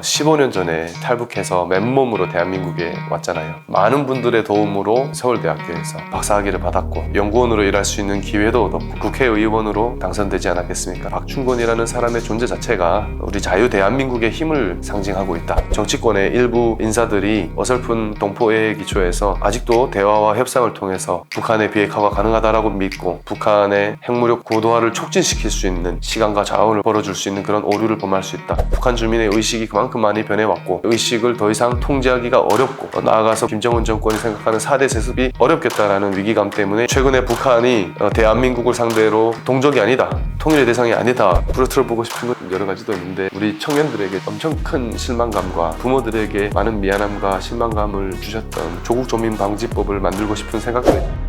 15년 전에 탈북해서 맨몸으로 대한민국에 왔잖아요. 많은 분들의 도움으로 서울대학교에서 박사학위를 받았고 연구원으로 일할 수 있는 기회도 얻었고 국회의원으로 당선되지 않았겠습니까? 박충권이라는 사람의 존재 자체가 우리 자유 대한민국의 힘을 상징하고 있다. 정치권의 일부 인사들이 어설픈 동포애에 기초해서 아직도 대화와 협상을 통해서 북한의 비핵화가 가능하다라고 믿고 북한의 핵무력 고도화를 촉진시킬 수 있는 시간과 자원을 벌어줄 수 있는 그런 오류를 범할 수 있다. 북한 주민의 의식이 그만큼 많이 변해왔고 의식을 더 이상 통제하기가 어렵고 나아가서 김정은 정권이 생각하는 4대 세습이 어렵겠다라는 위기감 때문에 최근에 북한이 대한민국을 상대로 동족이 아니다, 통일의 대상이 아니다 부러뜨려보고 싶은 건 여러 가지도 있는데 우리 청년들에게 엄청 큰 실망감과 부모들에게 많은 미안함과 실망감을 주셨던 조국조민방지법을 만들고 싶은 생각도 있다.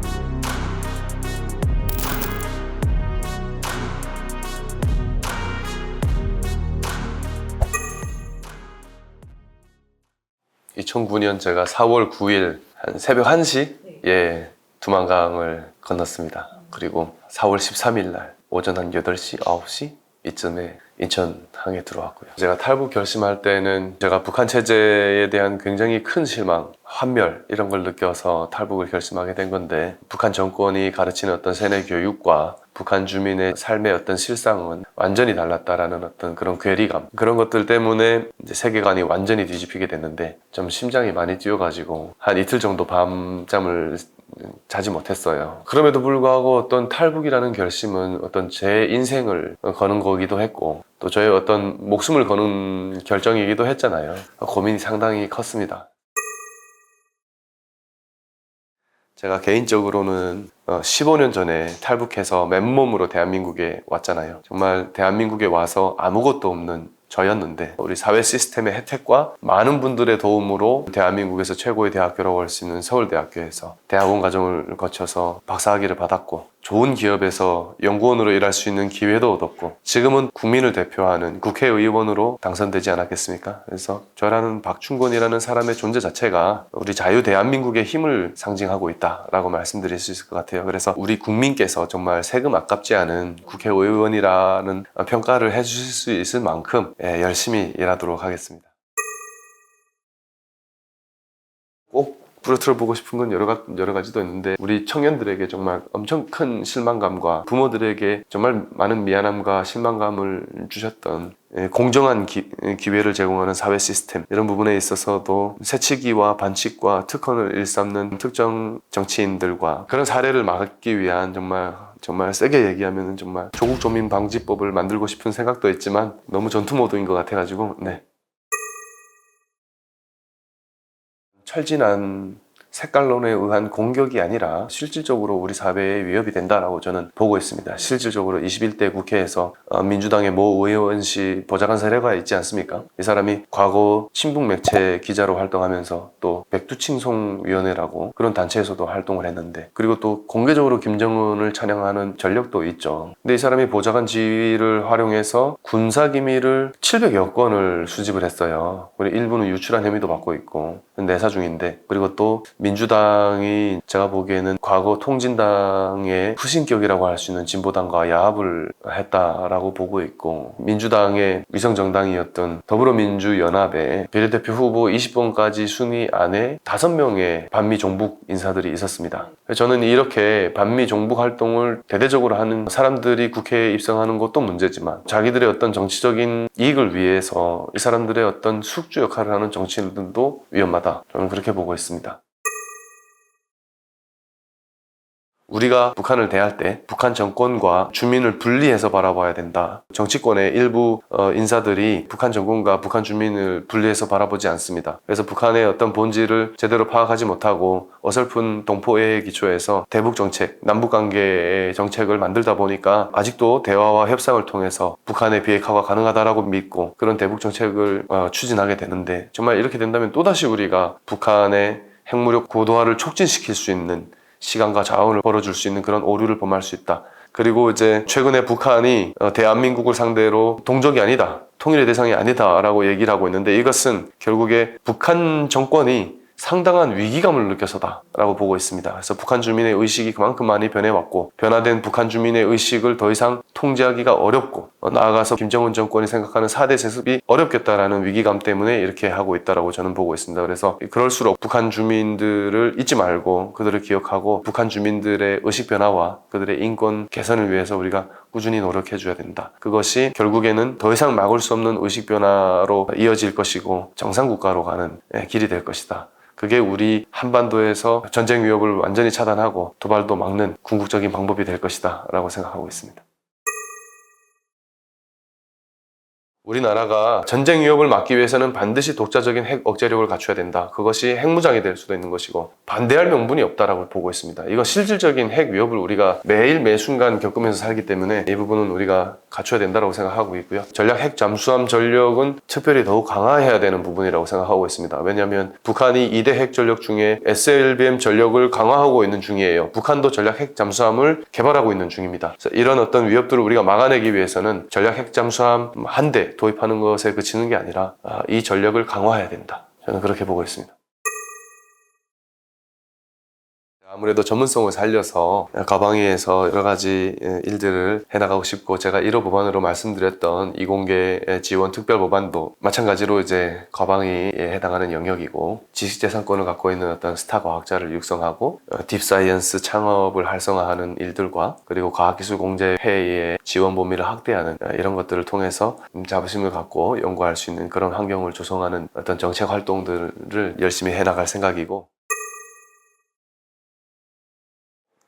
2009년 제가 4월 9일 한 새벽 1시에 두만강을 건넜습니다. 그리고 4월 13일 날 오전 한 8시, 9시 이쯤에 인천항에 들어왔고요. 제가 탈북 결심할 때는 제가 북한 체제에 대한 굉장히 큰 실망, 환멸 이런 걸 느껴서 탈북을 결심하게 된 건데 북한 정권이 가르치는 어떤 세뇌 교육과 북한 주민의 삶의 어떤 실상은 완전히 달랐다라는 어떤 그런 괴리감, 그런 것들 때문에 이제 세계관이 완전히 뒤집히게 됐는데 좀 심장이 많이 뛰어가지고 한 이틀 정도 밤잠을 자지 못했어요. 그럼에도 불구하고 어떤 탈북이라는 결심은 어떤 제 인생을 거는 거기도 했고 또 저의 어떤 목숨을 거는 결정이기도 했잖아요. 고민이 상당히 컸습니다. 제가 개인적으로는 15년 전에 탈북해서 맨몸으로 대한민국에 왔잖아요. 정말 대한민국에 와서 아무것도 없는 저였는데 우리 사회 시스템의 혜택과 많은 분들의 도움으로 대한민국에서 최고의 대학교라고 할 수 있는 서울대학교에서 대학원 과정을 거쳐서 박사학위를 받았고 좋은 기업에서 연구원으로 일할 수 있는 기회도 얻었고 지금은 국민을 대표하는 국회의원으로 당선되지 않았겠습니까? 그래서 저라는 박충권이라는 사람의 존재 자체가 우리 자유 대한민국의 힘을 상징하고 있다라고 말씀드릴 수 있을 것 같아요. 그래서 우리 국민께서 정말 세금 아깝지 않은 국회의원이라는 평가를 해주실 수 있을 만큼 열심히 일하도록 하겠습니다. 꼭 부러뜨려보고 싶은 건 여러 가지도 있는데 우리 청년들에게 정말 엄청 큰 실망감과 부모들에게 정말 많은 미안함과 실망감을 주셨던 공정한 기회를 제공하는 사회 시스템 이런 부분에 있어서도 새치기와 반칙과 특권을 일삼는 특정 정치인들과 그런 사례를 막기 위한 정말 세게 얘기하면 정말 조국조민방지법을 만들고 싶은 생각도 있지만 너무 전투 모드인 것 같아가지고 철진한 색깔론에 의한 공격이 아니라 실질적으로 우리 사회에 위협이 된다라고 저는 보고 있습니다. 실질적으로 21대 국회에서 민주당의 모 의원씨 보좌관 사례가 있지 않습니까? 이 사람이 과거 친북 매체 기자로 활동하면서 또 백두칭송위원회라고 그런 단체에서도 활동을 했는데 그리고 또 공개적으로 김정은을 찬양하는 전력도 있죠. 근데 이 사람이 보좌관 지위를 활용해서 군사기밀을 700여 건을 수집을 했어요. 그리고 일부는 유출한 혐의도 받고 있고 내사 중인데 그리고 또 민주당이 제가 보기에는 과거 통진당의 후신격이라고 할 수 있는 진보당과 야합을 했다라고 보고 있고 민주당의 위성정당이었던 더불어민주연합의 비례대표 후보 20번까지 순위 안에 5명의 반미 종북 인사들이 있었습니다. 저는 이렇게 반미 종북 활동을 대대적으로 하는 사람들이 국회에 입성하는 것도 문제지만 자기들의 어떤 정치적인 이익을 위해서 이 사람들의 어떤 숙주 역할을 하는 정치인들도 위험하다. 저는 그렇게 보고 있습니다. 우리가 북한을 대할 때 북한 정권과 주민을 분리해서 바라봐야 된다. 정치권의 일부 인사들이 북한 정권과 북한 주민을 분리해서 바라보지 않습니다. 그래서 북한의 어떤 본질을 제대로 파악하지 못하고 어설픈 동포애에 기초해서 대북 정책, 남북 관계의 정책을 만들다 보니까 아직도 대화와 협상을 통해서 북한의 비핵화가 가능하다라고 믿고 그런 대북 정책을 추진하게 되는데 정말 이렇게 된다면 또다시 우리가 북한의 핵무력 고도화를 촉진시킬 수 있는 시간과 자원을 벌어줄 수 있는 그런 오류를 범할 수 있다. 그리고 이제 최근에 북한이 대한민국을 상대로 동족이 아니다, 통일의 대상이 아니다 라고 얘기를 하고 있는데 이것은 결국에 북한 정권이 상당한 위기감을 느껴서다라고 보고 있습니다. 그래서 북한 주민의 의식이 그만큼 많이 변해왔고 변화된 북한 주민의 의식을 더 이상 통제하기가 어렵고 나아가서 김정은 정권이 생각하는 4대 세습이 어렵겠다라는 위기감 때문에 이렇게 하고 있다라고 저는 보고 있습니다. 그래서 그럴수록 북한 주민들을 잊지 말고 그들을 기억하고 북한 주민들의 의식 변화와 그들의 인권 개선을 위해서 우리가 꾸준히 노력해 줘야 된다. 그것이 결국에는 더 이상 막을 수 없는 의식 변화로 이어질 것이고 정상국가로 가는 길이 될 것이다. 그게 우리 한반도에서 전쟁 위협을 완전히 차단하고 도발도 막는 궁극적인 방법이 될 것이다 라고 생각하고 있습니다. 우리나라가 전쟁 위협을 막기 위해서는 반드시 독자적인 핵 억제력을 갖춰야 된다. 그것이 핵무장이 될 수도 있는 것이고 반대할 명분이 없다라고 보고 있습니다. 이건 실질적인 핵 위협을 우리가 매일 매 순간 겪으면서 살기 때문에 이 부분은 우리가 갖춰야 된다고 생각하고 있고요. 전략 핵 잠수함 전력은 특별히 더욱 강화해야 되는 부분이라고 생각하고 있습니다. 왜냐하면 북한이 2대 핵 전력 중에 SLBM 전력을 강화하고 있는 중이에요. 북한도 전략 핵 잠수함을 개발하고 있는 중입니다. 그래서 이런 어떤 위협들을 우리가 막아내기 위해서는 전략 핵 잠수함 한 대 도입하는 것에 그치는 게 아니라 이 전력을 강화해야 된다. 저는 그렇게 보고 있습니다. 아무래도 전문성을 살려서 가방위에서 여러 가지 일들을 해나가고 싶고 제가 1호 법안으로 말씀드렸던 이공계 지원 특별법안도 마찬가지로 이제 가방위에 해당하는 영역이고 지식재산권을 갖고 있는 어떤 스타 과학자를 육성하고 딥사이언스 창업을 활성화하는 일들과 그리고 과학기술공제회의의 지원 범위를 확대하는 이런 것들을 통해서 자부심을 갖고 연구할 수 있는 그런 환경을 조성하는 어떤 정책 활동들을 열심히 해나갈 생각이고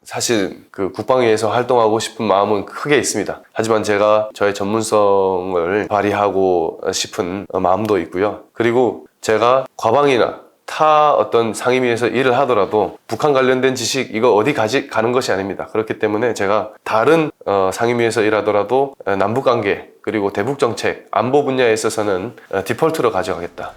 사실 그 국방위에서 활동하고 싶은 마음은 크게 있습니다. 하지만 제가 저의 전문성을 발휘하고 싶은 마음도 있고요. 그리고 제가 과방이나 타 어떤 상임위에서 일을 하더라도 북한 관련된 지식 이거 어디 가는 것이 아닙니다. 그렇기 때문에 제가 다른 상임위에서 일하더라도 남북관계 그리고 대북정책 안보 분야에 있어서는 디폴트로 가져가겠다.